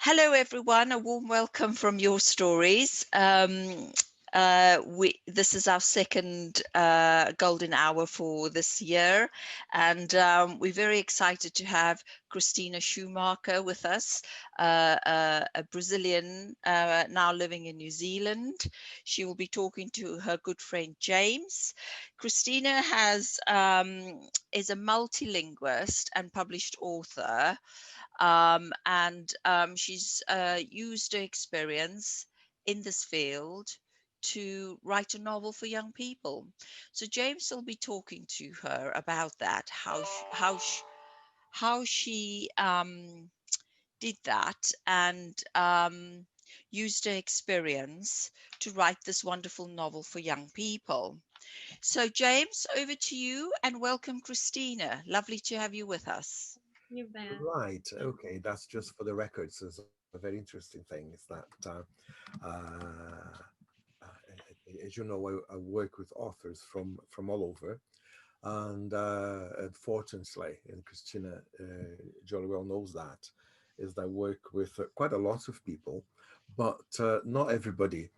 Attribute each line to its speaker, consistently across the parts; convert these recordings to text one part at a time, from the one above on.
Speaker 1: Hello, everyone. A warm welcome from Your Stories. This is our second golden hour for this year, and we're very excited to have Cristina Schumacher with us, a Brazilian now living in New Zealand. She will be talking to her good friend James. Cristina is a multilinguist and published author. She's used her experience in this field to write a novel for young people. So James will be talking to her about that, how she did that and used her experience to write this wonderful novel for young people. So James, over to you and welcome Christina. Lovely to have you with us.
Speaker 2: You bet.
Speaker 3: Right. Okay. That's just for the records. Is a very interesting thing. Is that, uh, as you know, I work with authors from all over, and unfortunately, and Christina jolly well knows that, is that I work with quite a lot of people, but not everybody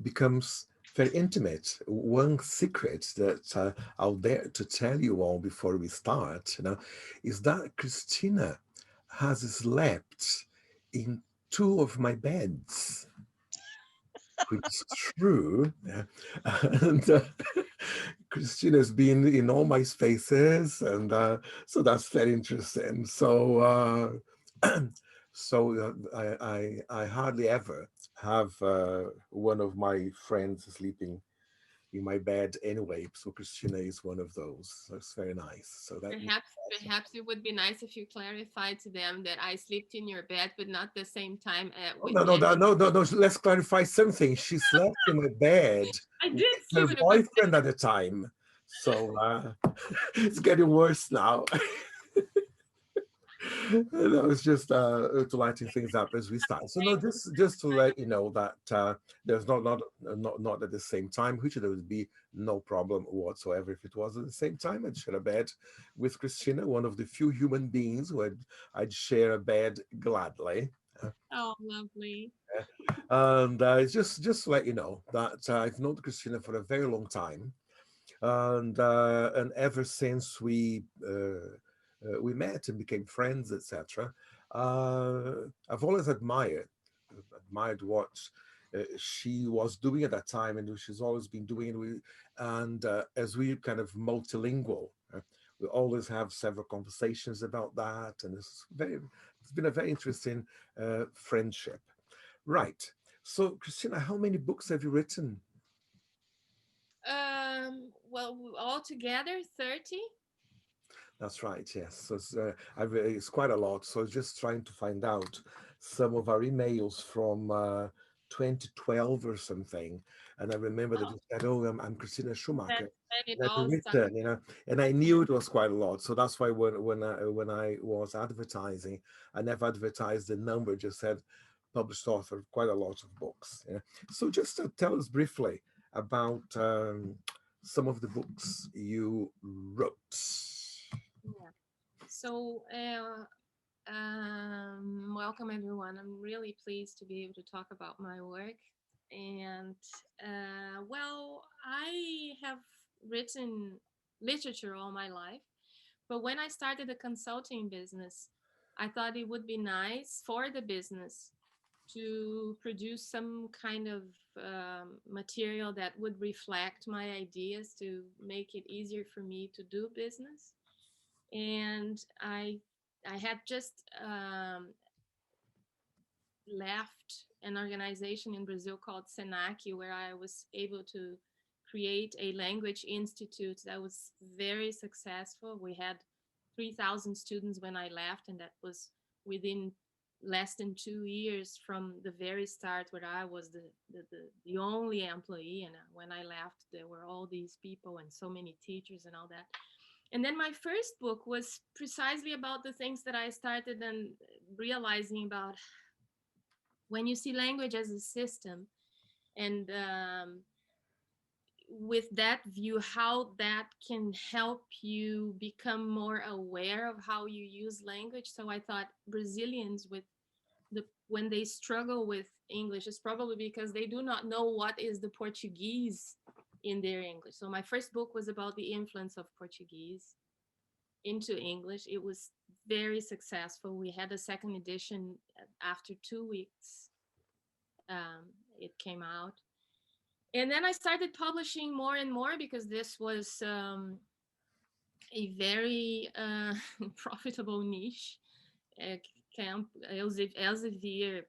Speaker 3: becomes very intimate. One secret that I'll dare to tell you all before we start, is that Christina has slept in two of my beds, which is true. Yeah. And Christina's been in all my spaces, and so that's very interesting. I hardly ever have one of my friends sleeping in my bed anyway. So Christina is one of those. That's very nice. So that
Speaker 2: Perhaps it would be nice if you clarify to them that I slept in your bed, but not the same time
Speaker 3: oh,
Speaker 2: with
Speaker 3: no, no,
Speaker 2: them.
Speaker 3: no, no, no, no. Let's clarify something. She slept in my bed
Speaker 2: I
Speaker 3: with
Speaker 2: did
Speaker 3: her
Speaker 2: sleep in it, but
Speaker 3: boyfriend at the time. So it's getting worse now. No, it's just to lighten things up as we start. So no, just to let you know that there's not at the same time, which there would be no problem whatsoever if it was at the same time. I'd share a bed with Christina, one of the few human beings who I'd share a bed gladly.
Speaker 2: oh, lovely.
Speaker 3: And it's just to let you know that I've known Christina for a very long time, and ever since we met and became friends, etc. I've always admired what she was doing at that time, and she's always been doing it. And as we kind of multilingual, we always have several conversations about that, and it's been a very interesting friendship. Right. So, Christina, how many books have you written?
Speaker 2: Well, altogether 30.
Speaker 3: That's right. Yes. So it's quite a lot. So I was just trying to find out some of our emails from 2012 or something. And I remember that
Speaker 2: Oh,
Speaker 3: you said, "Oh, I'm Christina Schumacher."
Speaker 2: that's when it
Speaker 3: And I've
Speaker 2: all started.
Speaker 3: written, and I knew it was quite a lot. So that's why when I was advertising, I never advertised the number. Just said published author, quite a lot of books. Yeah. So just tell us briefly about some of the books you wrote.
Speaker 2: Yeah. So, welcome everyone. I'm really pleased to be able to talk about my work. And well, I have written literature all my life, but when I started the consulting business, I thought it would be nice for the business to produce some kind of material that would reflect my ideas to make it easier for me to do business. And I had just left an organization in Brazil called Senac, where I was able to create a language institute that was very successful. We had 3,000 students when I left, and that was within less than 2 years from the very start, where I was the only employee. And when I left, there were all these people and so many teachers and all that. And then my first book was precisely about the things that I started and realizing about when you see language as a system, and with that view, how that can help you become more aware of how you use language. So I thought Brazilians with when they struggle with English, it's probably because they do not know what is the Portuguese in their English. So my first book was about the influence of Portuguese into English. It was very successful. We had a second edition after 2 weeks. It came out. And then I started publishing more and more because this was a very profitable niche. Camp Elsevier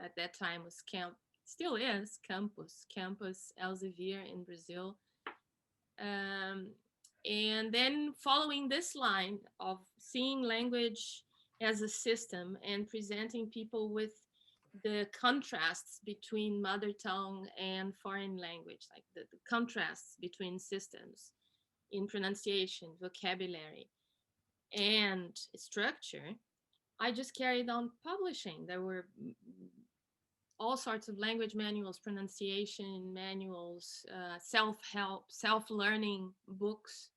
Speaker 2: at that time was camp, still is campus Elsevier in Brazil. And then following this line of seeing language as a system and presenting people with the contrasts between mother tongue and foreign language, like the contrasts between systems in pronunciation, vocabulary, and structure, I just carried on publishing. There were all sorts of language manuals, pronunciation manuals, self-help, self-learning books.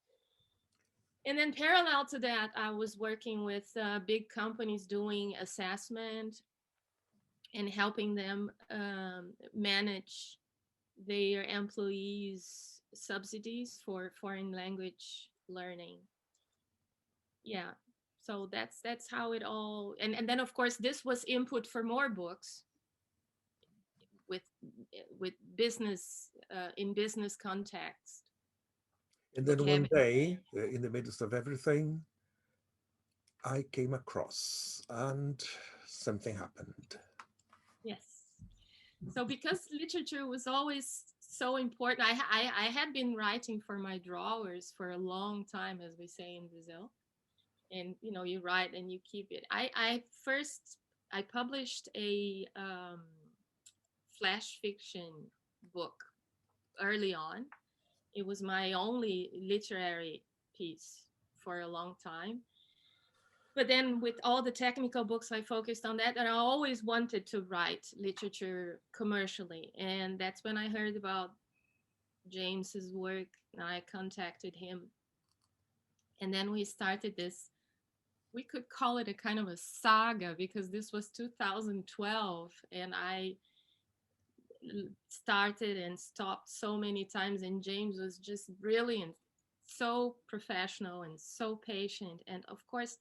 Speaker 2: And then parallel to that, I was working with big companies doing assessment and helping them manage their employees' subsidies for foreign language learning. Yeah, so that's how it all. And then of course this was input for more books with business in business context.
Speaker 3: And then one day, in the midst of everything, I came across and something happened.
Speaker 2: Yes. So because literature was always so important, I had been writing for my drawers for a long time, as we say in Brazil. And you know, you write and you keep it. I published a flash fiction book early on. It was my only literary piece for a long time. But then with all the technical books, I focused on that. And I always wanted to write literature commercially. And that's when I heard about James's work. And I contacted him. And then we started this, we could call it a kind of a saga, because this was 2012. And I started and stopped so many times. And James was just brilliant, so professional and so patient. And of course,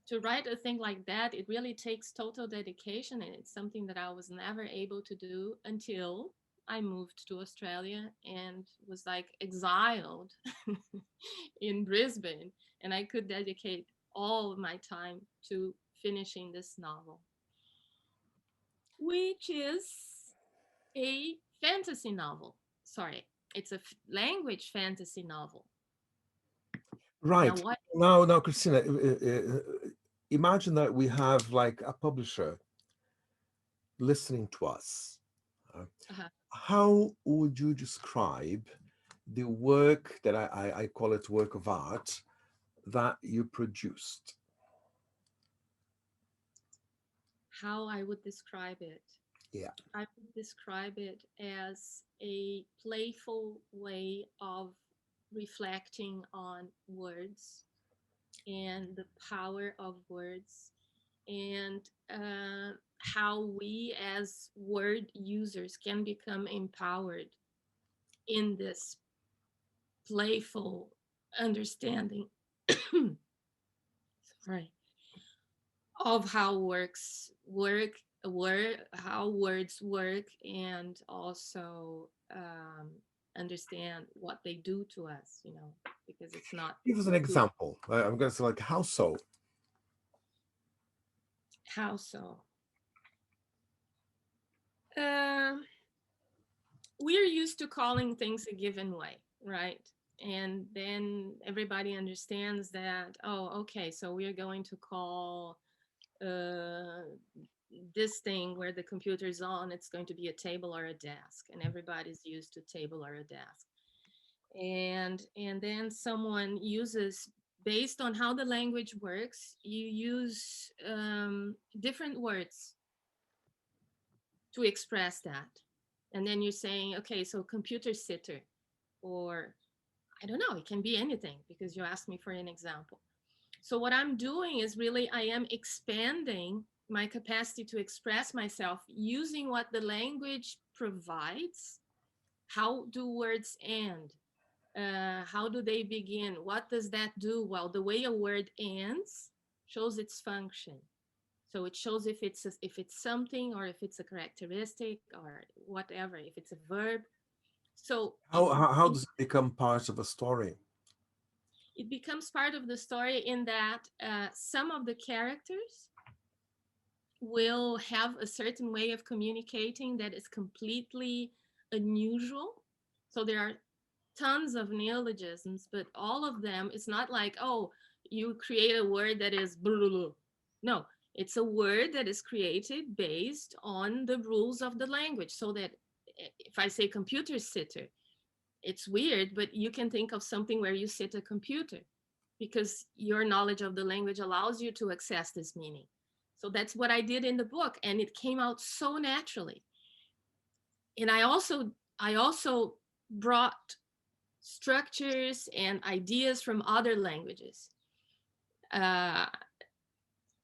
Speaker 2: to write a thing like that, it really takes total dedication, and it's something that I was never able to do until I moved to Australia and was like exiled in Brisbane, and I could dedicate all of my time to finishing this novel, which is a fantasy novel. Sorry, it's a language fantasy novel.
Speaker 3: Right.
Speaker 2: Now, what?
Speaker 3: Now, Christina, imagine that we have like a publisher listening to us.
Speaker 2: Uh-huh.
Speaker 3: How would you describe the work that I call it work of art that you produced?
Speaker 2: How I would describe it?
Speaker 3: Yeah.
Speaker 2: I would describe it as a playful way of reflecting on words and the power of words, and how we as word users can become empowered in this playful understanding sorry, of how how words work, and also understand what they do to us, you know, because it's not
Speaker 3: Give us an
Speaker 2: good.
Speaker 3: example. I'm going to say like, how so?
Speaker 2: How so? Um we're used to calling things a given way, right? And then everybody understands that, oh, okay, so we're going to call uh, this thing where the computer is on, it's going to be a table or a desk, and everybody's used to table or a desk. And then someone uses, based on how the language works, you use different words to express that. And then you're saying, okay, so computer sitter. or I don't know, it can be anything because you asked me for an example. So what I'm doing is really I am expanding my capacity to express myself using what the language provides. How do words end? How do they begin? What does that do? Well, the way a word ends shows its function. So it shows if it's something or if it's a characteristic or whatever, if it's a verb. So
Speaker 3: How does it become part of a story?
Speaker 2: it becomes part of the story in that some of the characters will have a certain way of communicating that is completely unusual. So there are tons of neologisms, but all of them, it's not like, oh, you create a word that is blah, blah, blah. No, it's a word that is created based on the rules of the language. So that if I say computer sitter, it's weird, but you can think of something where you sit a computer because your knowledge of the language allows you to access this meaning. So that's what I did in the book, and it came out so naturally. And I also brought structures and ideas from other languages uh,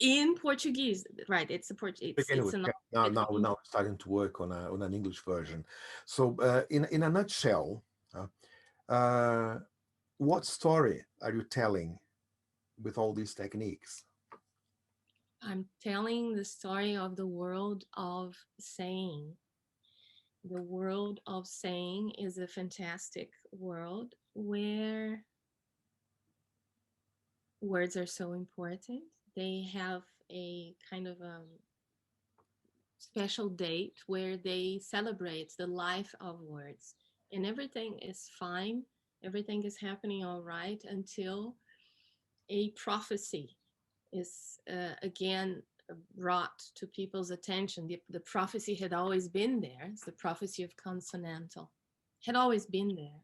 Speaker 2: in Portuguese. Right? It's a
Speaker 3: Begin
Speaker 2: it's
Speaker 3: with,
Speaker 2: an
Speaker 3: okay. Now we're starting to work on an English version. So, in a nutshell, uh, what story are you telling with all these techniques?
Speaker 2: I'm telling the story of the world of saying. The world of saying is a fantastic world where words are so important. They have a kind of special date where they celebrate the life of words, and everything is fine. Everything is happening all right until a prophecy is again brought to people's attention. The prophecy had always been there. It's the prophecy of consonantal, had always been there,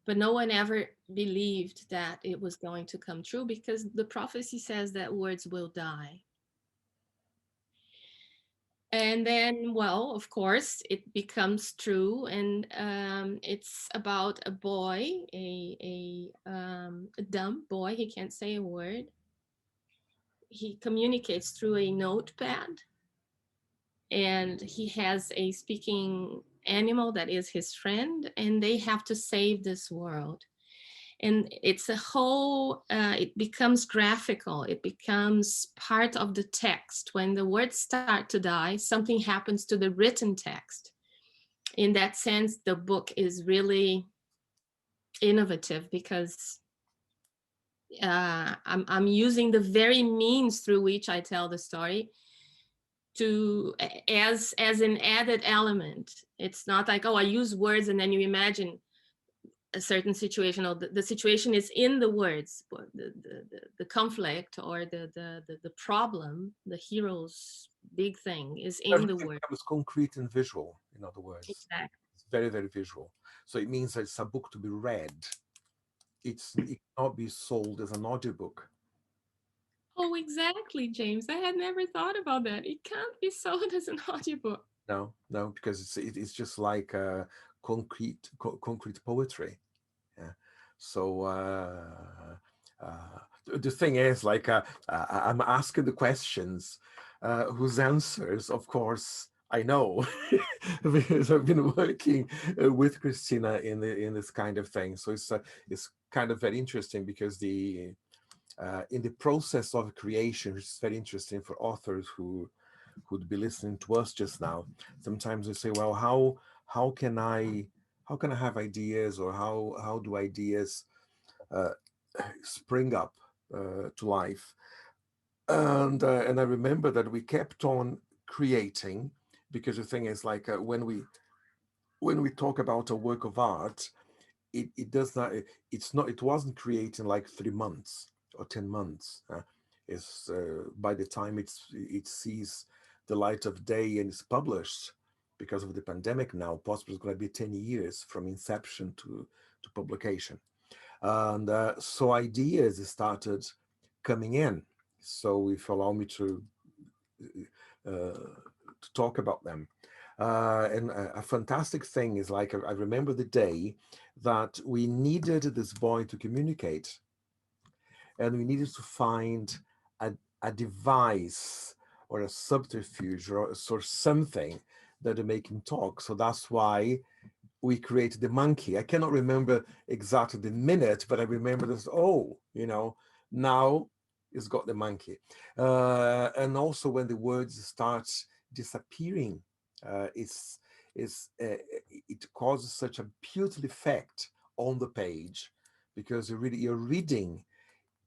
Speaker 2: but no one ever believed that it was going to come true because the prophecy says that words will die. And then, well, of course, it becomes true, and it's about a boy, a dumb boy. He can't say a word. He communicates through a notepad, and he has a speaking animal that is his friend, and they have to save this world. And it's a whole it becomes graphical, it becomes part of the text. When the words start to die, something happens to the written text. In that sense, the book is really innovative because I'm using the very means through which I tell the story to as an added element. It's not like, oh, I use words and then you imagine a certain situation, or the situation is in the words, the conflict or the problem, the hero's big thing is in the
Speaker 3: Everything
Speaker 2: word.
Speaker 3: becomes concrete and visual, in other words.
Speaker 2: Exactly.
Speaker 3: It's very, very visual. So it means that it's a book to be read. It cannot be sold as an audiobook.
Speaker 2: Oh, exactly, James. I had never thought about that. It can't be sold as an audiobook.
Speaker 3: No, no, because it's just like concrete poetry. Yeah. So the thing is, like, I'm asking the questions whose answers, of course, I know because I've been working with Christina in this kind of thing. So it's kind of very interesting because the in the process of creation, which is very interesting for authors who'd be listening to us just now. Sometimes we say, well, how can I have ideas, or how do ideas uh, spring up to life? And I remember that we kept on creating, because the thing is, like, when we talk about a work of art, it does not it's not it wasn't created in like 3 months or 10 months. It's by the time it sees the light of day and is published, because of the pandemic now, possibly it's going to be 10 years from inception to publication. And so ideas started coming in. So if you allow me to talk about them. And a fantastic thing is, like, I remember the day that we needed this boy to communicate, and we needed to find a, a device or a subterfuge or something that would make him talk. So that's why we created the monkey. I cannot remember exactly the minute, but I remember this, oh, now it's got the monkey. And also when the words start disappearing, it's, it causes such a beautiful effect on the page, because you're reading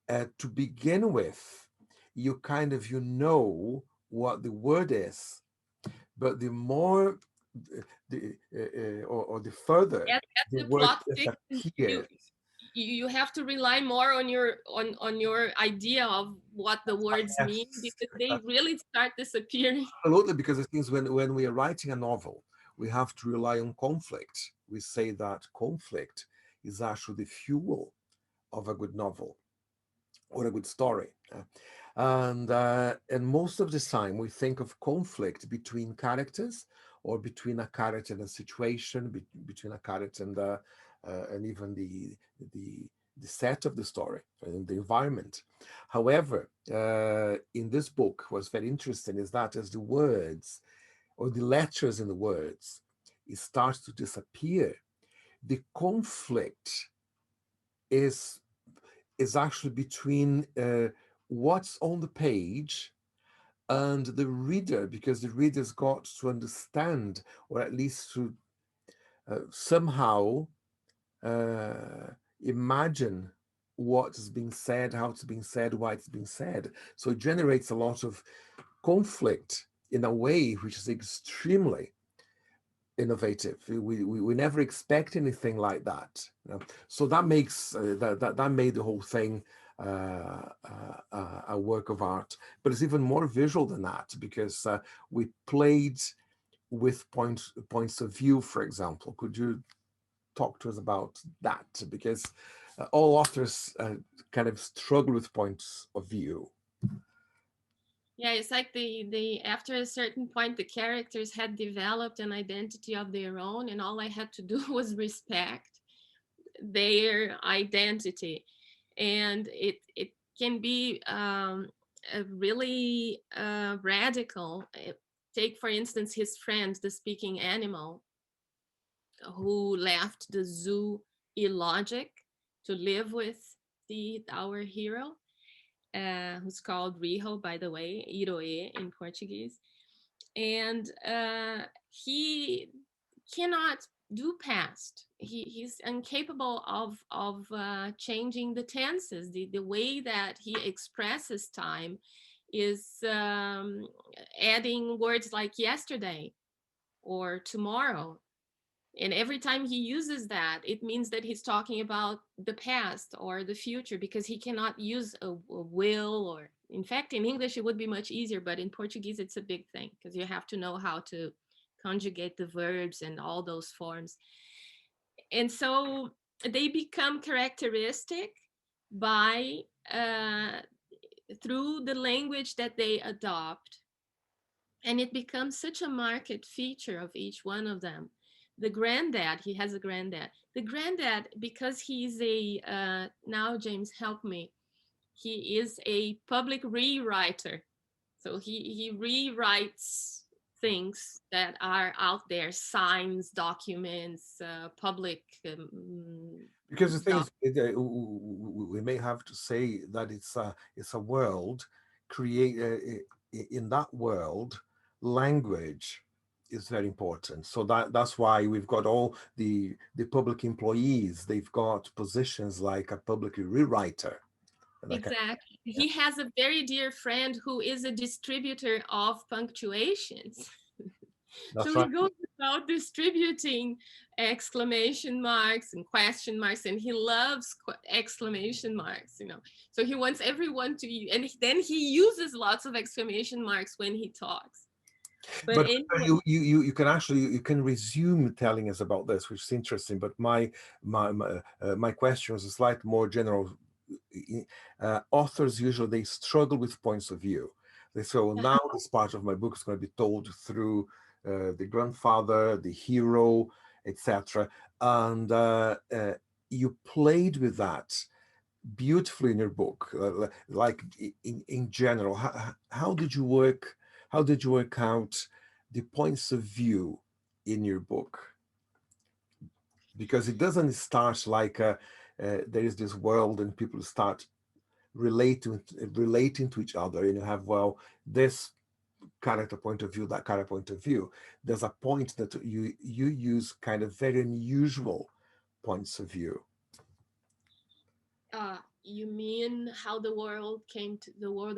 Speaker 3: to begin with, you kind of, what the word is, but the more or the further
Speaker 2: As
Speaker 3: the
Speaker 2: the
Speaker 3: word
Speaker 2: plot thickens,
Speaker 3: disappears.
Speaker 2: you have to rely more on your idea of what the words mean,
Speaker 3: Yes,
Speaker 2: because they really start disappearing.
Speaker 3: absolutely, because it means when we are writing a novel, we have to rely on conflict. We say that conflict is actually the fuel of a good novel or a good story. And most of the time we think of conflict between characters, or between a character and a situation, between a character and even the the set of the story and the environment. However, in this book, what's very interesting is that as the words or the letters in the words, it starts to disappear, the conflict is actually between what's on the page and the reader, because the reader's got to understand, or at least to somehow imagine what is being said, how it's being said, why it's being said. So it generates a lot of conflict in a way which is extremely innovative. We never expect anything like that. So that makes that made the whole thing a work of art. But it's even more visual than that, because we played with points of view. For example, could you talk to us about that? Because all authors kind of struggle with points of view.
Speaker 2: Yeah, it's like the after a certain point, the characters had developed an identity of their own, and all I had to do was respect their identity. And it can be a really radical. Take, for instance, his friend, the speaking animal, who left the zoo illogic to live with our hero, who's called Riho, by the way, Iroe in Portuguese. And he cannot do past. He's incapable of changing the tenses. The way that he expresses time is adding words like yesterday or tomorrow, and every time he uses that, it means that he's talking about the past or the future, because he cannot use a will. Or in fact, in English it would be much easier, but in Portuguese it's a big thing, because you have to know how to conjugate the verbs and all those forms. And so they become characteristic by through the language that they adopt, and it becomes such a marked feature of each one of them. The granddad, he has a granddad. The granddad, because he's a now James, help me, he is a public rewriter. So he rewrites things that are out there, signs, documents, public
Speaker 3: Because the thing
Speaker 2: doc.
Speaker 3: is, we may have to say that it's a world create in that world, language is very important. So that's why we've got all the public employees. They've got positions like a public rewriter. Like a,
Speaker 2: Exactly.
Speaker 3: yeah,
Speaker 2: He has a very dear friend who is a distributor of punctuations. So
Speaker 3: that's
Speaker 2: he
Speaker 3: right.
Speaker 2: goes about distributing exclamation marks and question marks, and he loves exclamation marks, you know. So he wants everyone to use, and then he uses lots of exclamation marks when he talks. But
Speaker 3: But
Speaker 2: anyway,
Speaker 3: you can actually you can resume telling us about this, which is interesting. But my question was a slight more general. Authors usually they struggle with points of view. They say, "Well, now this part of my book is going to be told through the grandfather, the hero, etc. And you played with that beautifully in your book. Like in general, how did you work? How did you work out the points of view in your book? Because it doesn't start like there is this world and people start relating to each other, and you have, well, this character point of view, that character point of view. There's a point that you use kind of very unusual points of view.
Speaker 2: You mean how the world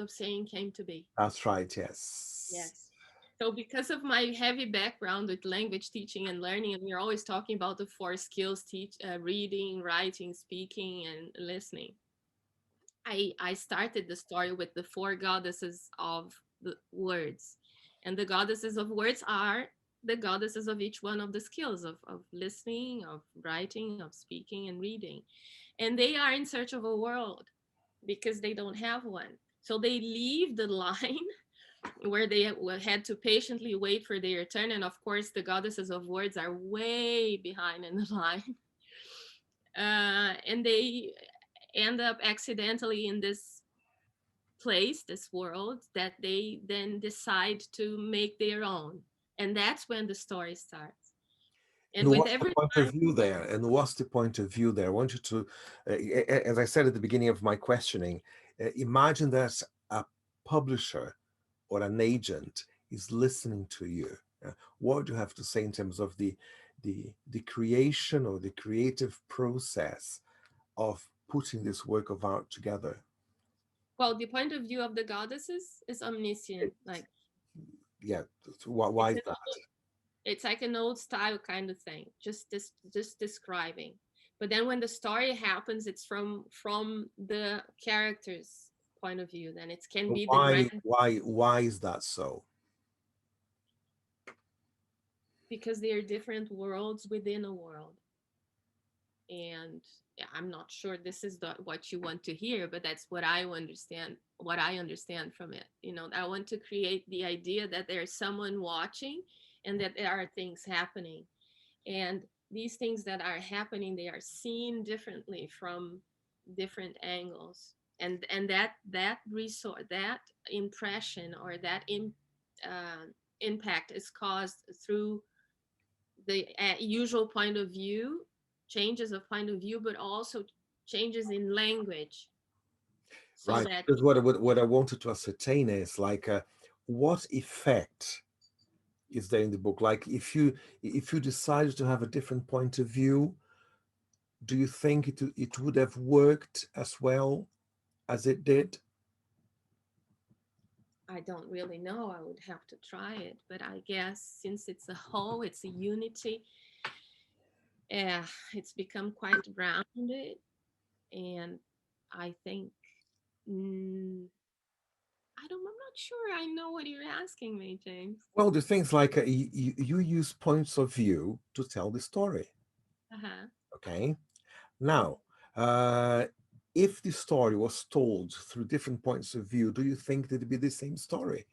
Speaker 2: of saying came to be?
Speaker 3: That's right, yes.
Speaker 2: Yes. So because of my heavy background with language teaching and learning, and we're always talking about the four skills: reading, writing, speaking, and listening. I started the story with the four goddesses of the words. And the goddesses of words are the goddesses of each one of the skills of listening, of writing, of speaking, and reading. And they are in search of a world because they don't have one. So they leave the line where they had to patiently wait for their turn. And of course, the goddesses of words are way behind in the line. And they end up accidentally in this place, this world that they then decide to make their own. And that's when the story starts. And
Speaker 3: And
Speaker 2: with
Speaker 3: what's the
Speaker 2: every
Speaker 3: point of view there? And what's the point of view there? I want you to, as I said at the beginning of my questioning, imagine that a publisher or an agent is listening to you. What do you have to say in terms of the creation or the creative process of putting this work of art together?
Speaker 2: well, the point of view of the goddesses is omniscient. Like
Speaker 3: Yeah, why
Speaker 2: it's
Speaker 3: is that?
Speaker 2: it's like an old style kind of thing, just describing. But then when the story happens, it's from the character's point of view. Then it can be the
Speaker 3: Why,
Speaker 2: grand
Speaker 3: why is that so?
Speaker 2: because they are different worlds within a world. And yeah, I'm not sure this is what you want to hear, but that's what I understand from it. I want to create the idea that there's someone watching and that there are things happening, and these things that are happening, they are seen differently from different angles, and that resource, that impression, or that impact is caused through the usual point of view, changes of point of view, but also changes in language, so
Speaker 3: Right.
Speaker 2: that
Speaker 3: Because what I wanted to ascertain is like what effect is there in the book? Like if you decided to have a different point of view, do you think it would have worked as well as it did?
Speaker 2: I don't really know. I would have to try it, but I guess since it's a whole, it's a unity. Yeah, it's become quite rounded, and I think I'm not sure I know what you're asking me, James.
Speaker 3: Well, the things like you use points of view to tell the story.
Speaker 2: Uh-huh.
Speaker 3: Okay. Now, uh, if the story was told through different points of view, do you think that it'd be the same story?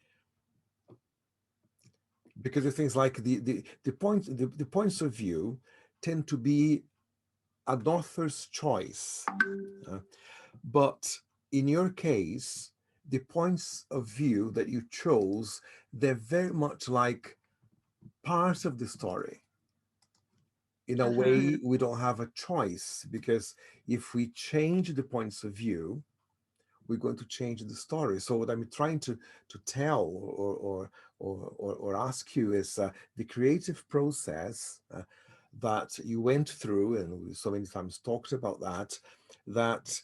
Speaker 3: Because the things like the points of view tend to be an author's choice. uh, but in your case, the points of view that you chose, they're very much like part of the story. In a
Speaker 2: Uh-huh.
Speaker 3: way, we don't have a choice because if we change the points of view, we're going to change the story. So what I'm trying to tell or ask you is the creative process that you went through, and we so many times talked about that. That,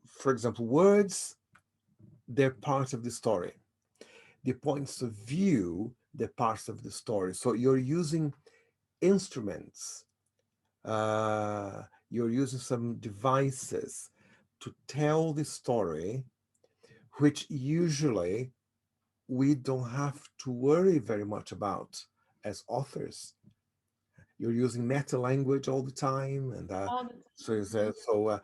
Speaker 3: for example, words, they're part of the story. The points of view, they're parts of the story. So you're using instruments, you're using some devices to tell the story, which usually we don't have to worry very much about as authors. You're using meta language all the time, and
Speaker 2: All the
Speaker 3: so is
Speaker 2: time.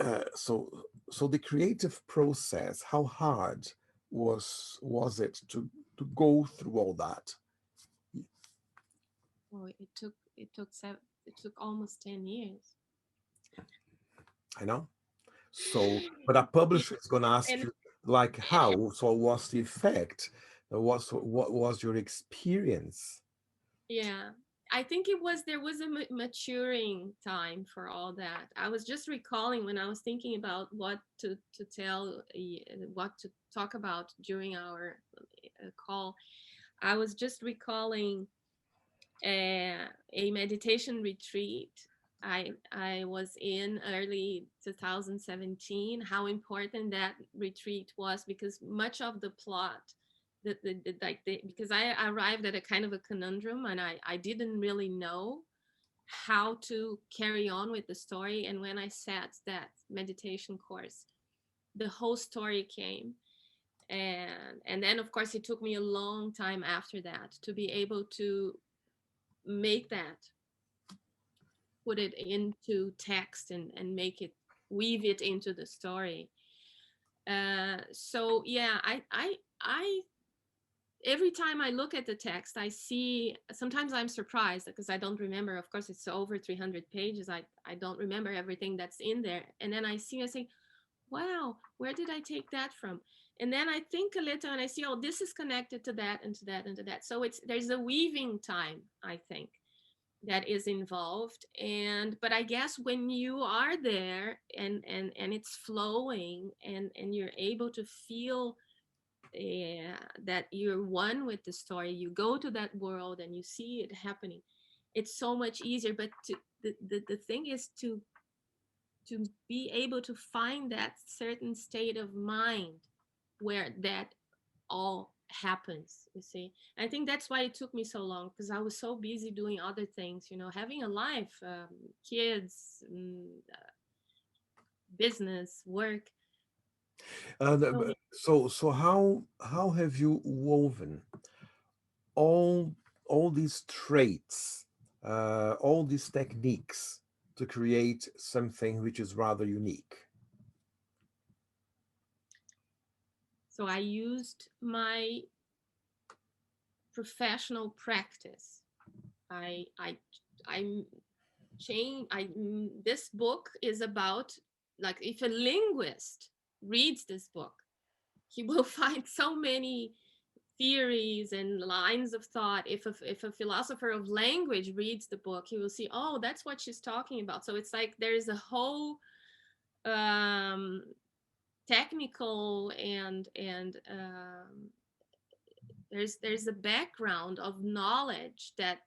Speaker 3: uh, so so the creative process. How hard was it to go through all that?
Speaker 2: Oh, it took almost 10 years.
Speaker 3: I know. So, but a
Speaker 2: Yeah,
Speaker 3: publisher is going to ask
Speaker 2: and
Speaker 3: you, like, how? So, what's the effect? What was your experience?
Speaker 2: yeah, I think there was a maturing time for all that. I was just recalling when I was thinking about what to tell, what to talk about during our call. I was just recalling a meditation retreat I was in early 2017. How important that retreat was, because much of the plot, because I arrived at a kind of a conundrum, and I didn't really know how to carry on with the story. And when I sat that meditation course, the whole story came. And then of course it took me a long time after that to be able to make that, put it into text, and make it, weave it into the story. So yeah, I every time I look at the text, I see, sometimes I'm surprised because I don't remember. Of course, it's over 300 pages. I don't remember everything that's in there. And then I say, wow, where did I take that from? And then I think a little and I see, oh, this is connected to that and to that and to that. So there's a weaving time, I think, that is involved. And but I guess when you are there, and it's flowing, and you're able to feel that you're one with the story, you go to that world and you see it happening, it's so much easier. But the thing is to be able to find that certain state of mind where that all happens, you see. I think that's why it took me so long, because I was so busy doing other things, having a life, kids, business, work.
Speaker 3: And
Speaker 2: So
Speaker 3: so how have you woven all these traits, all these techniques to create something which is rather unique?
Speaker 2: so I used my professional practice. I i i change I This book is about, like, if a linguist reads this book, he will find so many theories and lines of thought. If a philosopher of language reads the book, he will see, oh, that's what she's talking about. So it's like there's a whole um technical and there's a background of knowledge that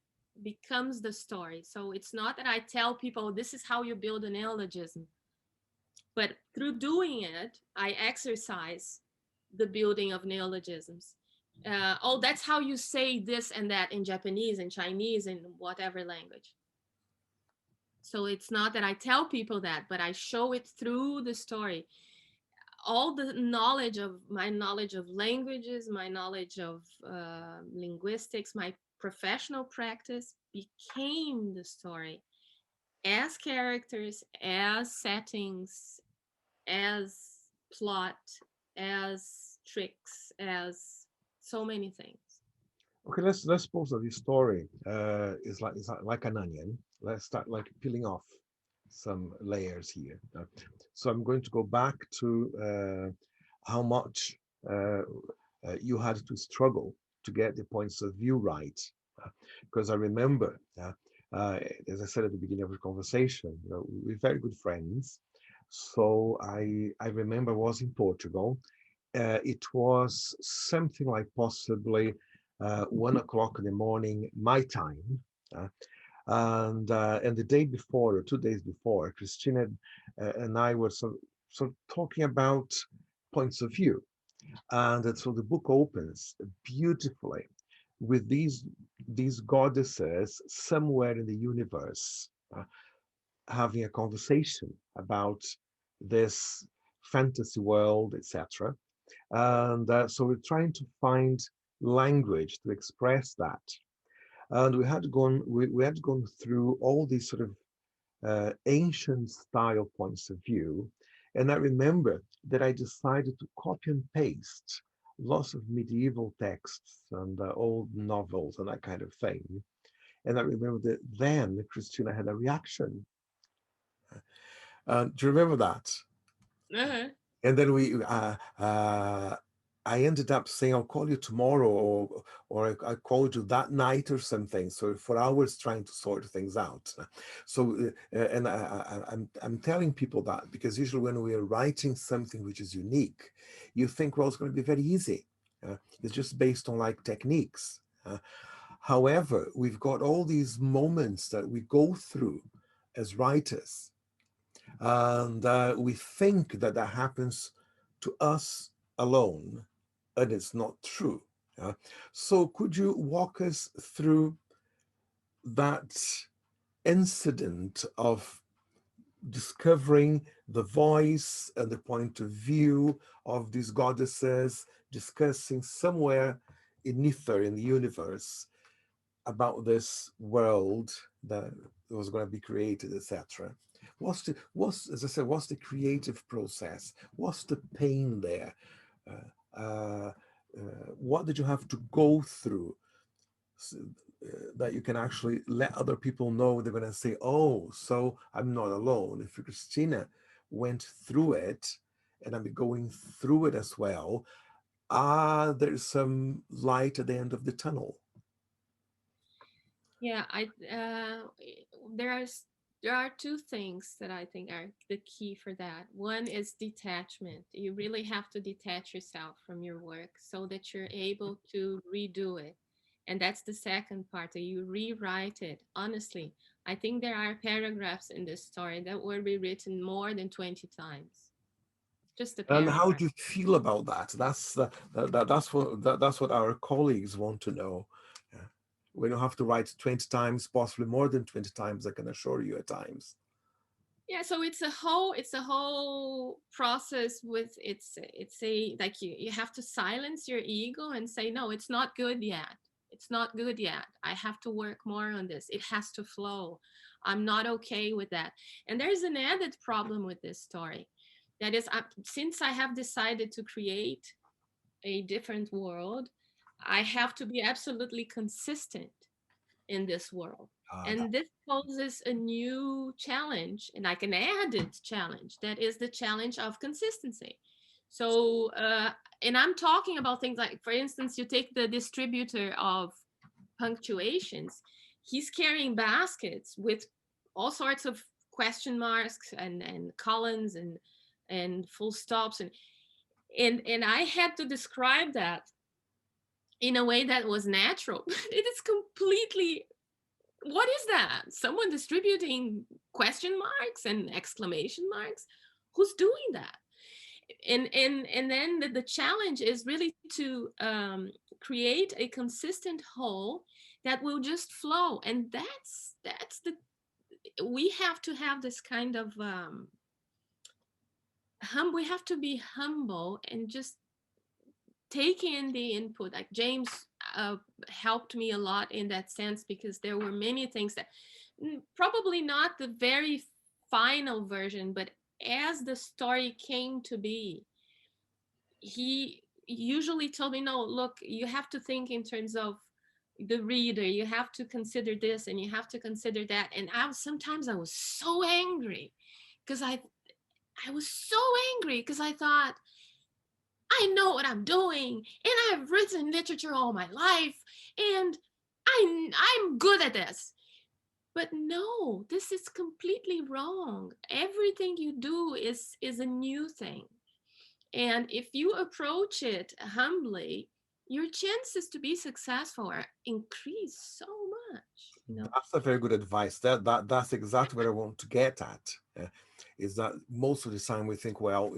Speaker 2: becomes the story. So it's not that I tell people this is how you build a neologism, but through doing it, I exercise the building of neologisms. Oh, that's how you say this and that in Japanese and Chinese and whatever language. So it's not that I tell people that, but I show it through the story. All the knowledge of my knowledge of languages, my knowledge of linguistics, my professional practice became the story as characters, as settings, as plot, as tricks, as so many things.
Speaker 3: Okay, let's suppose that this story is like an onion. Let's start like peeling off some layers here. So I'm going to go back to how much uh, you had to struggle to get the points of view right, because I remember, as I said at the beginning of the conversation, we're very good friends. So I remember I was in Portugal. It was something like possibly 1 o'clock in the morning, my time. Uh, and the day before, or 2 days before, Christina and I were sort of talking about points of view. And so the book opens beautifully with these goddesses somewhere in the universe having a conversation about this fantasy world, etc. And so we're trying to find language to express that. And we had gone through all these sort of ancient style points of view. And I remember that I decided to copy and paste lots of medieval texts and old novels and that kind of thing And I remember that then Christina had a reaction. Do you remember that?
Speaker 2: Uh-huh.
Speaker 3: And then I ended up saying, I'll call you tomorrow, or I called you that night or something. So for hours trying to sort things out. So, and I'm telling people that because usually when we are writing something which is unique, you think, well, it's going to be very easy. It's just based on like techniques. However, we've got all these moments that we go through as writers, and we think that that happens to us alone, and it's not true. So could you walk us through that incident of discovering the voice and the point of view of these goddesses, discussing somewhere in ether in the universe about this world that was going to be created, etc. What's, as I said, what's the creative process? What's the pain there? Uh, uh, what did you have to go through that you can actually let other people know? They're going to say, oh, so I'm not alone. If Christina went through it and I'm going through it as well, there's some light at the end of the tunnel.
Speaker 2: Yeah, there are there are two things that I think are the key for that. One is detachment. You really have to detach yourself from your work so that you're able to redo it. And that's the second part, that you rewrite it. Honestly, I think there are paragraphs in this story that were rewritten more than 20 times. Just a
Speaker 3: And how
Speaker 2: paragraph.
Speaker 3: do you feel about that? That's what our colleagues want to know. Yeah. We don't have to write 20 times, possibly more than 20 times, I can assure you at times.
Speaker 2: Yeah, so it's a whole process. With it's a like you have to silence your ego and say, no, it's not good yet. It's not good yet. I have to work more on this. It has to flow. I'm not okay with that. And there's an added problem with this story. That is, since I have decided to create a different world, I have to be absolutely consistent in this world.
Speaker 3: That,
Speaker 2: And this poses a new challenge, and like an added challenge, that is the challenge of consistency. So, and I'm talking about things like, for instance, you take the distributor of punctuations, he's carrying baskets with all sorts of question marks and colons and full stops and I had to describe that in a way that was natural. It is completely, what is that? Someone distributing question marks and exclamation marks? Who's doing that? And then the challenge is really to create a consistent whole that will just flow. And that's the we have to have this kind of we have to be humble and just take in the input. Like James uh, helped me a lot in that sense, because there were many things that probably not the very final version, but as the story came to be, he usually told me, no, look, you have to think in terms of the reader. You have to consider this and you have to consider that. And I was so angry because I was so angry because I thought, I know what I'm doing, and I've written literature all my life, and I'm good at this. But no, this is completely wrong. Everything you do is a new thing. And if you approach it humbly, your chances to be successful are increased so much.
Speaker 3: that's a very good advice. That's exactly what I want to get at. Is that most of the time we think, well,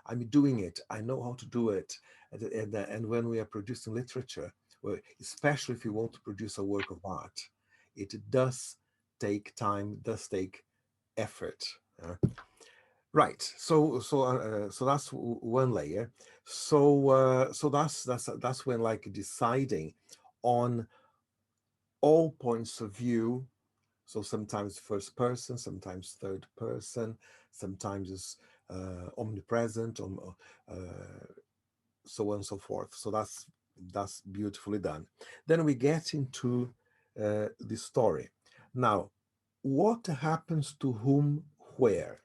Speaker 3: I'm doing it. I know how to do it. And when we are producing literature, well, especially if you want to produce a work of art, it does take time, does take effort. Right. So that's one layer. So that's when like deciding on all points of view. So sometimes first person, sometimes third person, sometimes it's omnipresent, so on and so forth. So that's beautifully done. Then we get into the story. Now, what happens to whom, where?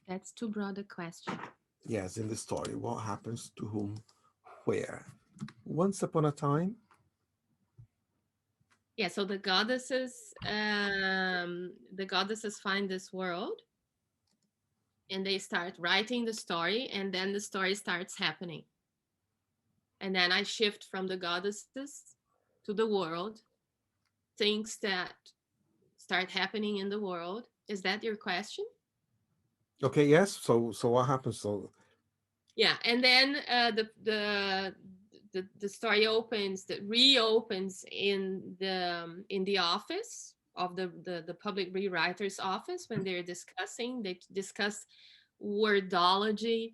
Speaker 2: That's too broad a question.
Speaker 3: Yes, in the story, what happens to whom, where? Once upon a time.
Speaker 2: Yeah, so the goddesses find this world and they start writing the story, and then the story starts happening. And then I shift from the goddesses to the world, things that start happening in the world. Is that your question?
Speaker 3: Okay, yes. So what happens? So
Speaker 2: Yeah, and then the story opens, that reopens in the office of the public rewriters office when they discuss wordology.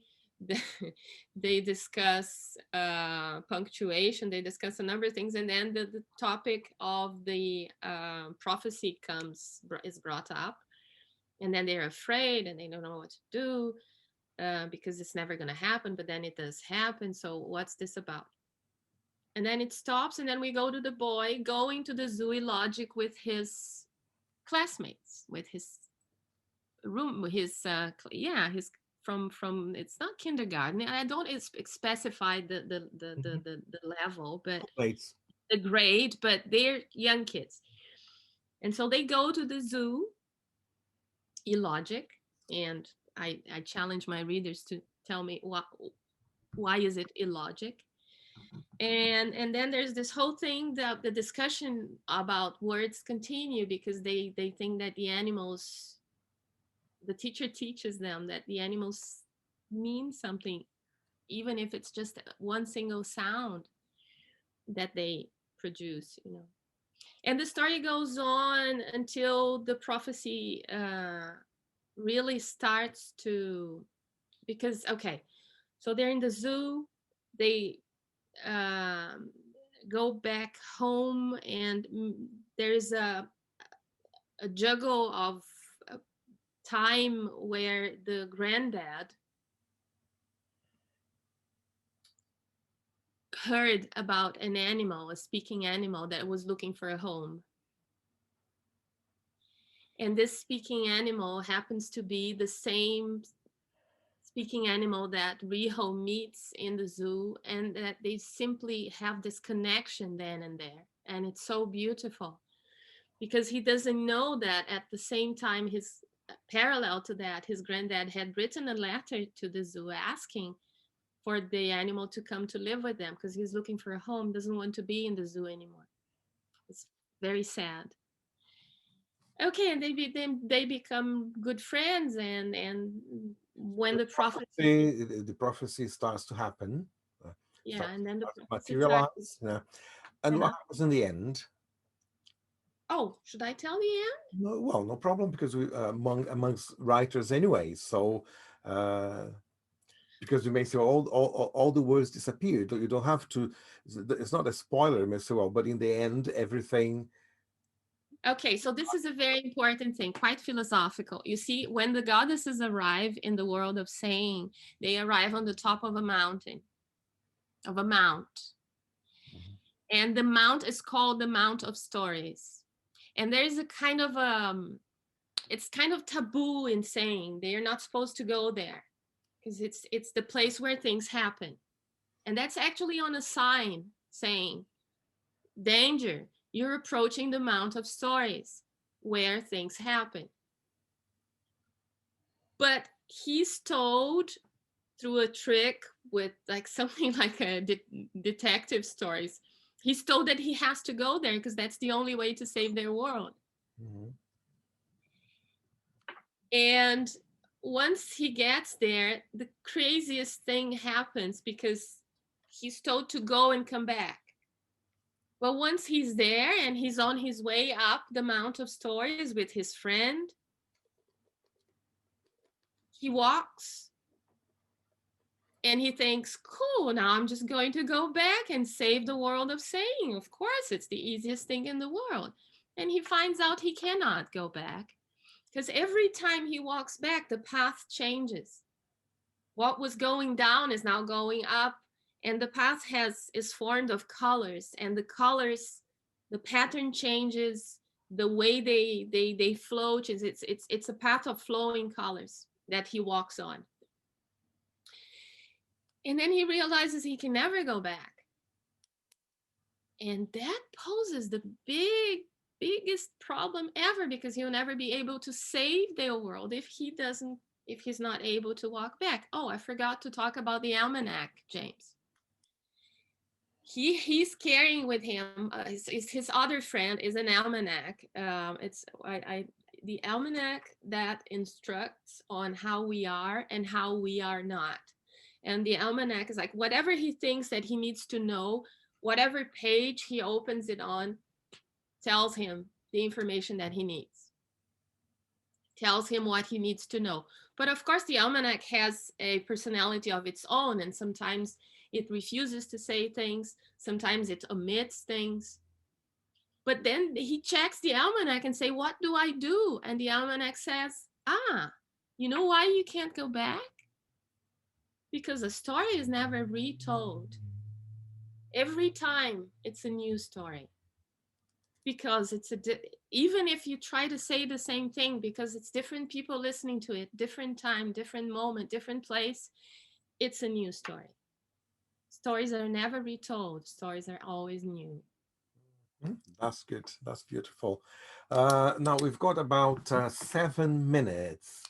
Speaker 2: They discuss punctuation, they discuss a number of things, and then the topic of the prophecy is brought up, and then they're afraid and they don't know what to do because it's never going to happen, but then it does happen. So what's this about? And then it stops, and then we go to the boy going to the zoologic with his classmates, with his his from it's not kindergarten. I don't specify
Speaker 3: mhm,
Speaker 2: the level, but
Speaker 3: plates.
Speaker 2: the grade, but they're young kids. And so they go to the zoo, illogic, and I challenge my readers to tell me why is it illogic. And then there's this whole thing that the discussion about words continue, because they think that the animals, the teacher teaches them that the animals mean something, even if it's just one single sound that they produce, you know. And the story goes on until the prophecy really starts to, because okay, so they're in the zoo, they um, go back home, and there's a juggle of uh, time where the granddad heard about an animal, a speaking animal that was looking for a home. And this speaking animal happens to be the same speaking animal that Riho meets in the zoo, and that they simply have this connection then and there. And it's so beautiful because he doesn't know that at the same time, his parallel to that, his granddad had written a letter to the zoo asking for the animal to come to live with them because he's looking for a home, doesn't want to be in the zoo anymore. It's very sad. Okay, and they become good friends, and when
Speaker 3: The
Speaker 2: the prophecy,
Speaker 3: prophecy, the prophecy starts to happen, uh,
Speaker 2: yeah,
Speaker 3: starts,
Speaker 2: and then the
Speaker 3: starts to
Speaker 2: prophecy starts.
Speaker 3: materialize. Yeah. And what
Speaker 2: Uh-huh.
Speaker 3: happens in the end?
Speaker 2: Oh, should I tell the end?
Speaker 3: No, well, no problem, because we amongst writers anyway. So uh, because you may say all the words disappeared. You don't have to. It's not a spoiler. You may say, well, but in the end, everything.
Speaker 2: Okay, so this is a very important thing, quite philosophical. You see, when the goddesses arrive in the world of saying, they arrive on the top of a mountain, of a mount.
Speaker 3: Mhm.
Speaker 2: And the mount is called the Mount of Stories. And there is a kind of it's kind of taboo in saying they are not supposed to go there because it's the place where things happen. And that's actually on a sign saying, danger, you're approaching the Mount of Stories where things happen. But he's told through a trick with like something like a detective stories. He's told that he has to go there because that's the only way to save their world.
Speaker 3: Mhm.
Speaker 2: And once he gets there, the craziest thing happens because he's told to go and come back. But once he's there and he's on his way up the Mount of Stories with his friend, he walks and he thinks, cool, now I'm just going to go back and save the world of saying. Of course, it's the easiest thing in the world. And he finds out he cannot go back because every time he walks back, the path changes. What was going down is now going up, and the path is formed of colors, and the colors, the pattern changes, the way they float is it's a path of flowing colors that he walks on. And then he realizes he can never go back. And that poses the biggest problem ever, because he'll never be able to save the world if he's not able to walk back. Oh, I forgot to talk about the almanac, James. He's carrying with him his other friend is an almanac. The almanac that instructs on how we are and how we are not. And the almanac is like whatever he thinks that he needs to know, whatever page he opens it on tells him the information that he needs, tells him what he needs to know. But of course, the almanac has a personality of its own, and sometimes it refuses to say things, sometimes it omits things. But then he checks the almanac and say, what do I do? And the almanac says, you know why you can't go back? Because a story is never retold. Every time it's a new story. Because even if you try to say the same thing, because it's different people listening to it, different time, different moment, different place, it's a new story. Stories are never retold. Stories are always new.
Speaker 3: That's good. That's beautiful. Now we've got about 7 minutes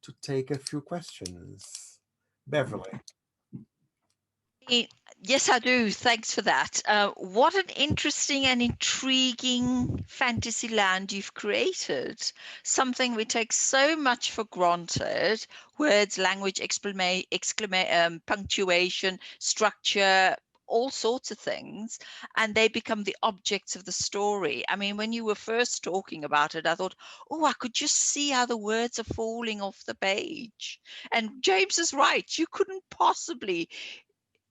Speaker 3: to take a few questions. Beverly.
Speaker 1: Eh, Yes, I do. Thanks for that. What an interesting and intriguing fantasy land you've created. Something we take so much for granted. Words, language, punctuation, structure, all sorts of things, and they become the objects of the story. I mean, when you were first talking about it, I thought, oh, I could just see how the words are falling off the page. And James is right. You couldn't possibly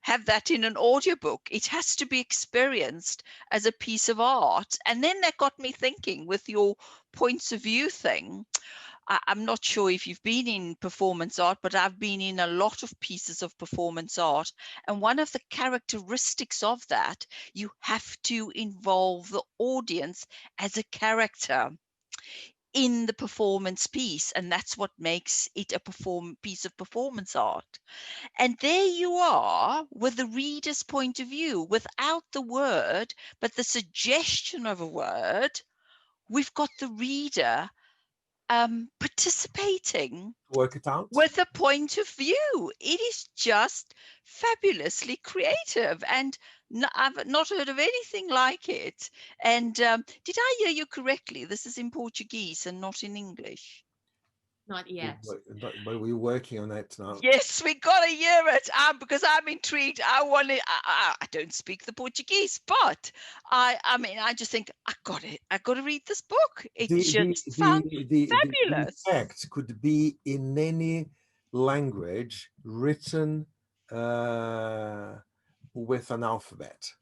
Speaker 1: have that in an audiobook. It has to be experienced as a piece of art. And then that got me thinking with your points of view thing. I'm not sure if you've been in performance art, but I've been in a lot of pieces of performance art. And one of the characteristics of that, you have to involve the audience as a character in the performance piece. And that's what makes it a piece of performance art. And there you are with the reader's point of view, without the word, but the suggestion of a word. We've got the reader participating
Speaker 3: Work it out.
Speaker 1: with a point of view. It is just fabulously creative, and I've not heard of anything like it. And did I hear you correctly? This is in Portuguese and not in English.
Speaker 2: Not yet.
Speaker 3: But we're working on it now.
Speaker 1: Yes, we got to hear it because I'm intrigued. I want to. I don't speak the Portuguese, but I mean, I just think I got it. I got to read this book. It just sounds fabulous.
Speaker 3: The text could be in any language written with an alphabet.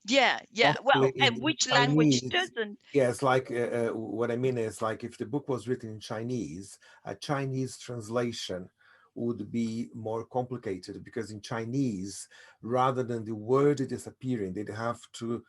Speaker 1: Yeah. Well, and which language
Speaker 3: Chinese,
Speaker 1: doesn't?
Speaker 3: yes, like what I mean is like if the book was written in Chinese, a Chinese translation would be more complicated, because in Chinese, rather than the word disappearing, they'd have to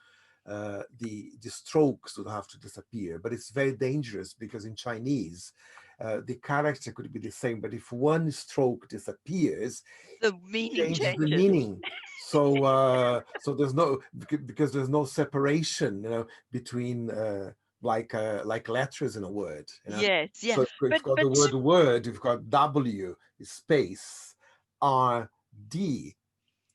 Speaker 3: the strokes would have to disappear. But it's very dangerous, because in Chinese the character could be the same, but if one stroke disappears,
Speaker 1: The meaning
Speaker 3: changes the
Speaker 1: changes.
Speaker 3: meaning. So so there's no, because there's no separation, between like letters in a word.
Speaker 1: Yes, yeah.
Speaker 3: So if you've got the word word, you've got W space R D.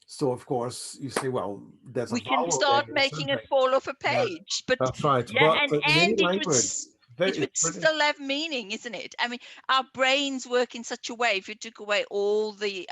Speaker 3: So of course you say, well, there's a
Speaker 1: we can
Speaker 3: vowel
Speaker 1: start
Speaker 3: there or
Speaker 1: making it
Speaker 3: something.
Speaker 1: fall off a
Speaker 3: Yeah,
Speaker 1: page. But
Speaker 3: that's right.
Speaker 1: yeah,
Speaker 3: But in any
Speaker 1: and
Speaker 3: language,
Speaker 1: it would still have meaning, isn't it? I mean, our brains work in such a way. If you took away all the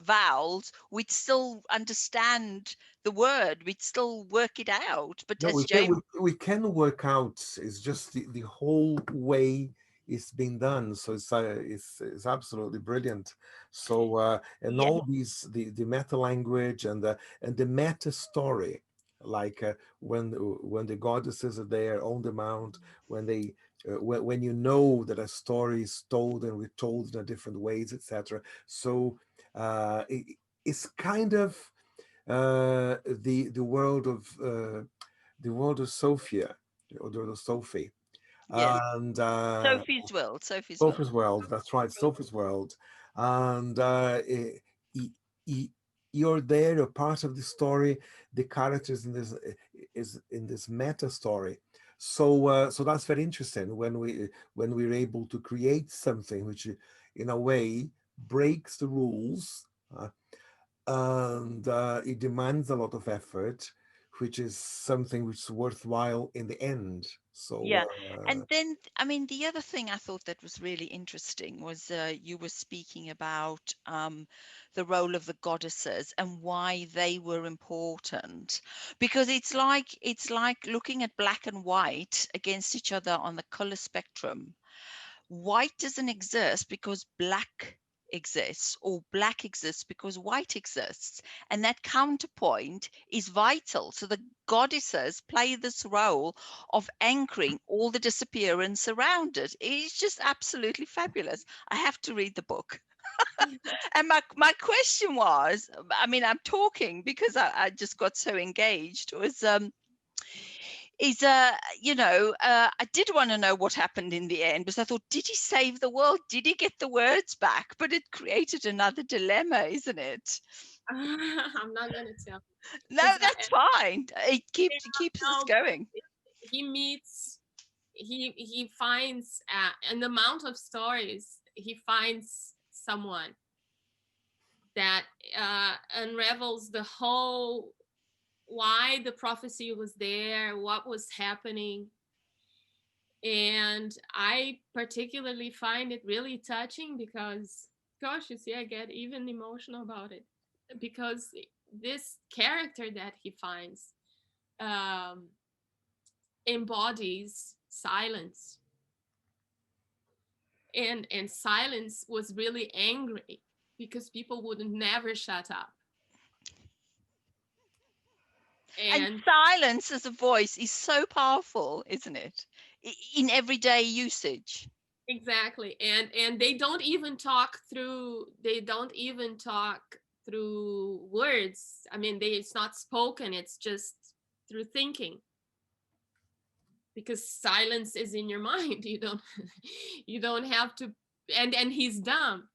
Speaker 1: vowels, we'd still understand the word. We'd still work it out. But
Speaker 3: no,
Speaker 1: as James,
Speaker 3: we can work out. It's just the whole way it's been done. So it's absolutely brilliant. So and
Speaker 1: yeah,
Speaker 3: all these the meta language and the meta story, like when the goddesses are there on the mount, when they when you know that a story is told and retold in a different ways, etc. So it's kind of the world of Sophia, or the world of Sophie,
Speaker 1: Yes.
Speaker 3: and
Speaker 1: Sophie's World. Sophie's World.
Speaker 3: Sophie's World. That's right, Sophie's World, and y- y- you're there. You're part of the story. The characters in this is in this meta story. So so that's very interesting when we're able to create something which, in a way, breaks the rules. And it demands a lot of effort, which is something which is worthwhile in the end. So
Speaker 1: Yeah. And then, I mean, the other thing I thought that was really interesting was you were speaking about the role of the goddesses and why they were important. Because it's like looking at black and white against each other on the color spectrum. White doesn't exist because black exists, or black exists because white exists, and that counterpoint is vital. So the goddesses play this role of anchoring all the disappearance around it. It's just absolutely fabulous. I have to read the book. And my question was, I mean, I'm talking because I just got so engaged, was is I did want to know what happened in the end, because I thought, did he save the world? Did he get the words back? But it created another dilemma, isn't it?
Speaker 2: I'm not gonna tell
Speaker 1: No,
Speaker 2: because
Speaker 1: that's fine. It keeps us going.
Speaker 2: he meets he finds an amount of stories. He finds someone that unravels the whole why the prophecy was there, what was happening. And I particularly find it really touching because, gosh, you see, I get even emotional about it, because this character that he finds um, embodies silence, and silence was really angry because people would never shut up.
Speaker 1: And
Speaker 2: And
Speaker 1: silence as a voice is so powerful, isn't it? In everyday usage.
Speaker 2: exactly, and they don't even talk through words. I mean, it's not spoken, it's just through thinking, because silence is in your mind. You don't have to. And he's dumb.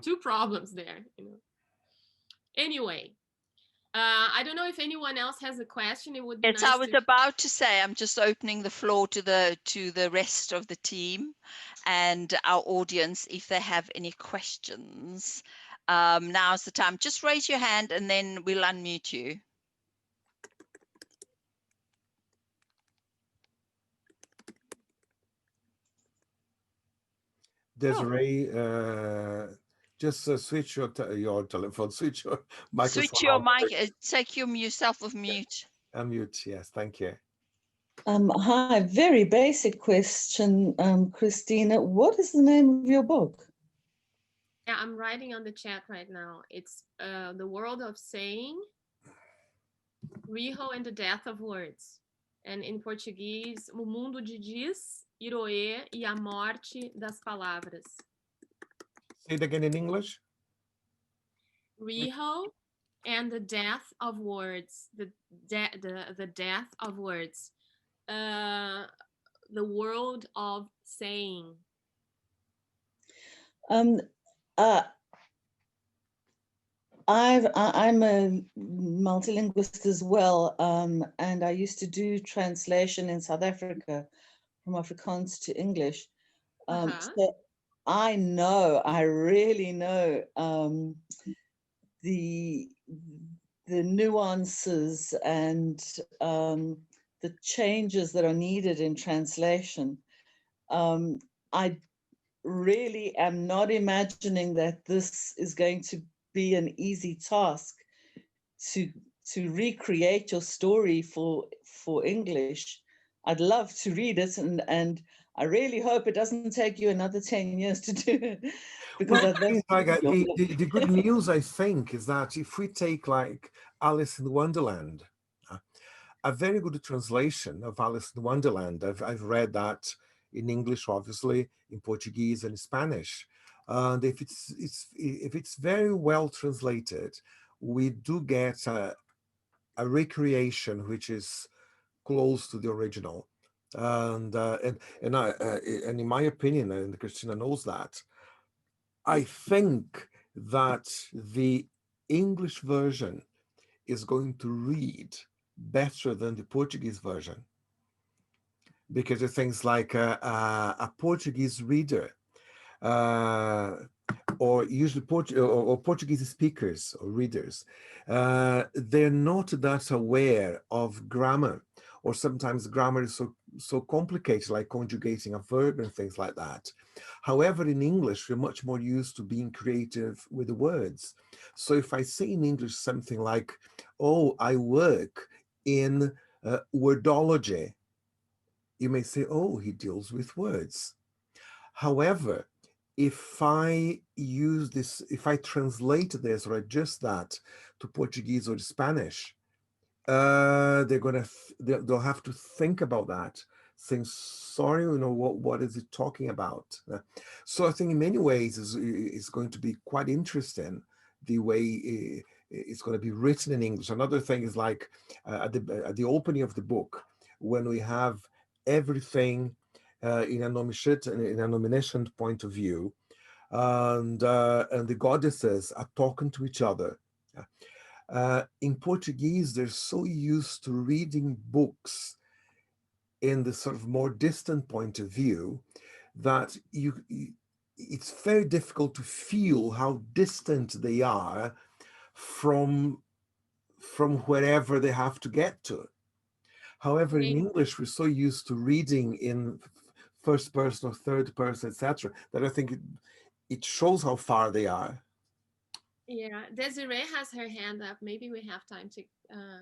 Speaker 2: Two problems there, anyway. I don't know if anyone else has a question. It would be
Speaker 1: Yes, I
Speaker 2: nice
Speaker 1: was
Speaker 2: to.
Speaker 1: about to say, I'm just opening the floor to the rest of the team and our audience if they have any questions. Now's the time. Just raise your hand and then we'll unmute you.
Speaker 3: Desiree, just switch your telephone, switch your microphone
Speaker 1: Switch your
Speaker 3: on.
Speaker 1: mic, take yourself off mute.
Speaker 3: Unmute, yes, thank you.
Speaker 4: Hi, very basic question, Christina. What is the name of your book?
Speaker 2: Yeah, I'm writing on the chat right now. It's The World of Saying, Riho and the Death of Words. And in Português, O Mundo de Diz, Iroê e a Morte das Palavras.
Speaker 3: Say it again in English.
Speaker 2: Riho and the Death of Words. The Death of Words. The World of Saying.
Speaker 4: I'm a multilingualist as well, and I used to do translation in South Africa from Afrikaans to English. So I really know the nuances and the changes that are needed in translation. I really am not imagining that this is going to be an easy task to recreate your story for English. I'd love to read it, and I really hope it doesn't take you another 10 years to do it. Because
Speaker 3: Well, the good news, I think, is that if we take like Alice in Wonderland, a very good translation of Alice in Wonderland. I've read that in English, obviously, in Portuguese and Spanish. And if it's very well translated, we do get a recreation which is close to the original. And in my opinion, and Christina knows that, I think that the English version is going to read better than the Portuguese version, because of things like a Portuguese reader, uh, or usually or Portuguese speakers or readers, they're not that aware of grammar, or sometimes grammar is so complicated, like conjugating a verb and things like that. However, in English, we're much more used to being creative with the words. So if I say in English something like, "Oh, I work in wordology," you may say, "Oh, he deals with words." However, if I use this, if I translate this or adjust that to Portuguese or Spanish, they'll have to think about that, saying, "Sorry, what is it talking about?" So I think in many ways it's going to be quite interesting the way it's going to be written in English. Another thing is like at the opening of the book, when we have everything in an omniscient point of view, and the goddesses are talking to each other. In Portuguese, they're so used to reading books in the sort of more distant point of view that it's very difficult to feel how distant they are from wherever they have to get to. However, in English, we're so used to reading in first person or third person, etc., that I think it shows how far they are.
Speaker 2: Yeah, Desiree has her hand up. Maybe we have time to.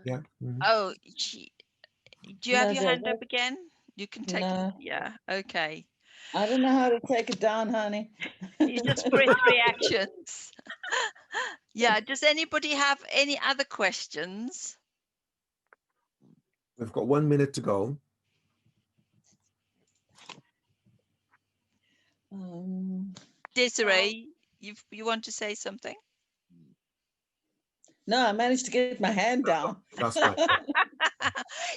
Speaker 3: Yeah. Mm-hmm.
Speaker 1: Oh, do you have
Speaker 4: No,
Speaker 1: your hand up again? You can take it.
Speaker 4: no,
Speaker 1: Yeah, okay.
Speaker 4: I don't know how to take it down, honey.
Speaker 1: You just press reactions. Yeah, does anybody have any other questions?
Speaker 3: We've got 1 minute to go.
Speaker 1: Desiree, you want to say something?
Speaker 4: No, I managed to get my hand down.
Speaker 3: That's fine.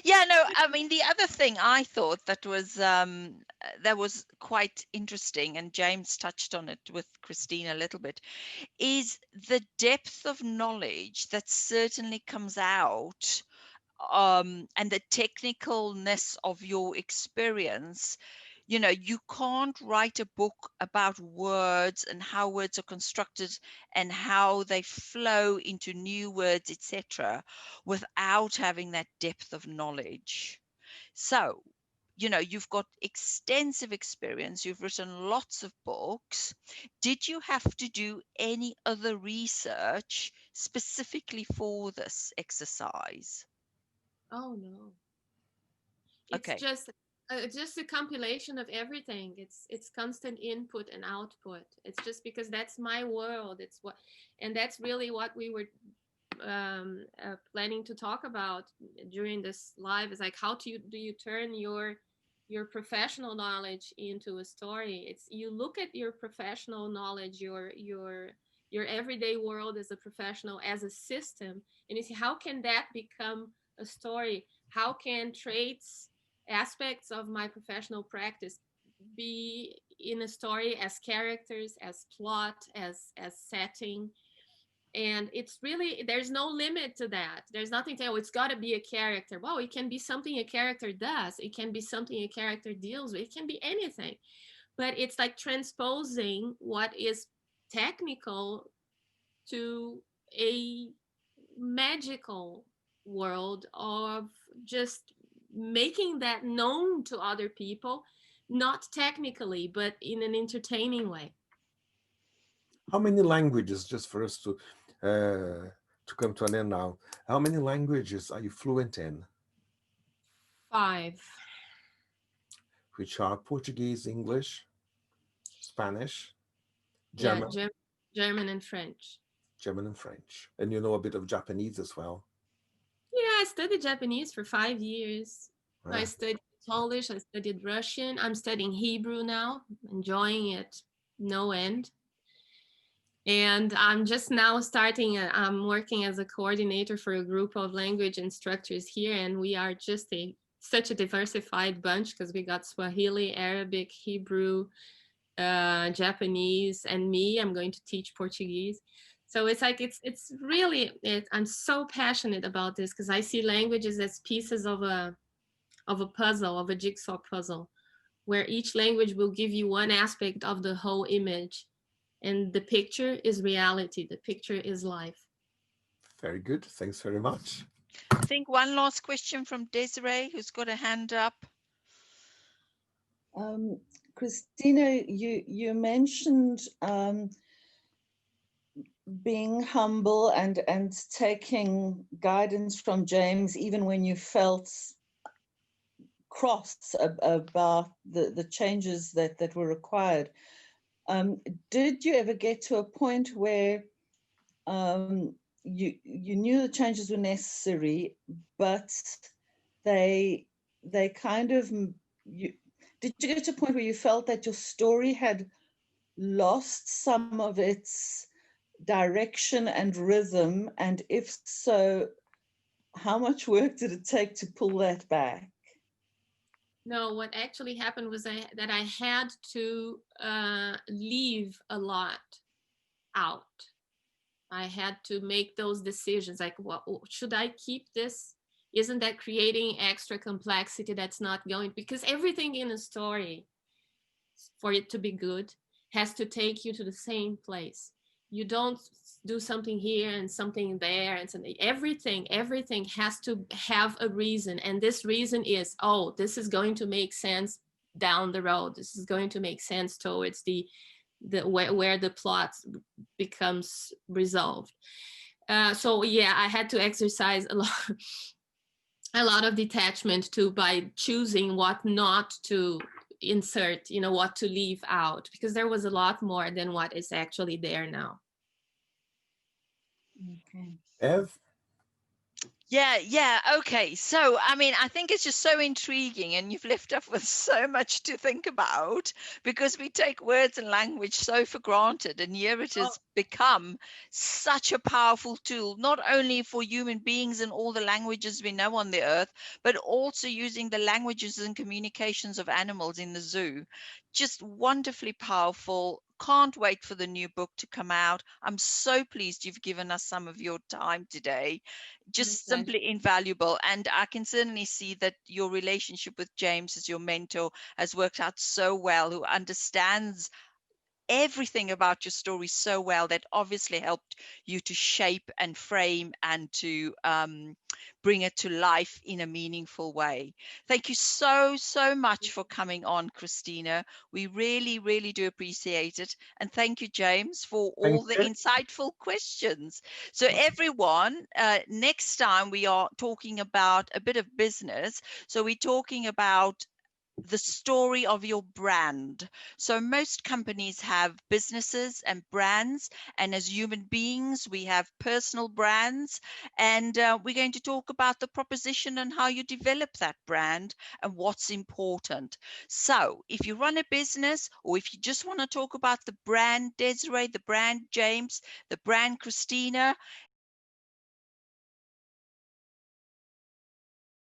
Speaker 1: Yeah, no, I mean, the other thing I thought that was quite interesting, and James touched on it with Christina a little bit, is the depth of knowledge that certainly comes out, and the technicalness of your experience. You can't write a book about words and how words are constructed and how they flow into new words, etc., without having that depth of knowledge. So, you've got extensive experience, you've written lots of books. Did you have to do any other research specifically for this exercise?
Speaker 2: Oh no, it's
Speaker 1: Okay.
Speaker 2: just a compilation of everything. It's constant input and output. It's just because that's my world. And that's really what we were planning to talk about during this live. Is like, how do you turn your professional knowledge into a story? It's, you look at your professional knowledge, your everyday world as a professional, as a system, and you see, how can that become a story? How can traits, aspects of my professional practice be in a story, as characters, as plot, as setting? And it's really, there's no limit to that. There's nothing to, oh, it's got to be a character. Well, it can be something a character does, it can be something a character deals with, it can be anything. But it's like transposing what is technical to a magical world, of just making that known to other people, not technically, but in an entertaining way.
Speaker 3: How many languages, just for us to come to an end now, how many languages are you fluent in?
Speaker 2: 5.
Speaker 3: Which are Portuguese, English, Spanish,
Speaker 2: Yeah,
Speaker 3: German,
Speaker 2: German and French.
Speaker 3: German and French. And you know a bit of Japanese as well.
Speaker 2: Yeah, I studied Japanese for 5 years. I
Speaker 3: Yeah.
Speaker 2: studied Polish, I studied Russian. I'm studying Hebrew now, enjoying it no end. And I'm just now starting, I'm working as a coordinator for a group of language instructors here. And we are just such a diversified bunch because we got Swahili, Arabic, Hebrew, Japanese, and me. I'm going to teach Portuguese. So it's like, it's really, I'm so passionate about this because I see languages as pieces of a puzzle, of a jigsaw puzzle, where each language will give you one aspect of the whole image. And the picture is reality. The picture is life.
Speaker 3: Very good. Thanks very much.
Speaker 1: I think one last question from Desiree, who's got a hand up.
Speaker 4: Christina, you mentioned being humble and taking guidance from James, even when you felt cross about the changes that were required. Did you ever get to a point where you knew the changes were necessary, but they kind of, did you get to a point where you felt that your story had lost some of its direction and rhythm? And if so, how much work did it take to pull that back?
Speaker 2: No, what actually happened was that I had to leave a lot out. I had to make those decisions, like, what should I keep this? Isn't that creating extra complexity that's not going? Because everything in a story, for it to be good, has to take you to the same place. You don't do something here and something there and something. Everything has to have a reason. And this reason is, oh, this is going to make sense down the road. This is going to make sense towards the where the plot becomes resolved. So yeah, I had to exercise a lot of detachment too, by choosing what not to insert, what to leave out, because there was a lot more than what is actually there now.
Speaker 4: Okay.
Speaker 3: Ev?
Speaker 1: Yeah, okay. So, I mean, I think it's just so intriguing, and you've left us with so much to think about, because we take words and language so for granted, and here it has become such a powerful tool, not only for human beings and all the languages we know on the earth, but also using the languages and communications of animals in the zoo. Just wonderfully powerful. Can't wait for the new book to come out. I'm so pleased you've given us some of your time today. Just simply invaluable. And I can certainly see that your relationship with James as your mentor has worked out so well, who understands everything about your story so well, that obviously helped you to shape and frame and to bring it to life in a meaningful way. Thank you so much for coming on, Christina. We really do appreciate it. And thank you, James, for all the insightful questions. So everyone, next time we are talking about a bit of business. So we're talking about the story of your brand. So most companies have businesses and brands, and as human beings we have personal brands, and we're going to talk about the proposition and how you develop that brand and what's important. So if you run a business, or if you just want to talk about the brand Desiree, the brand James, the brand Christina,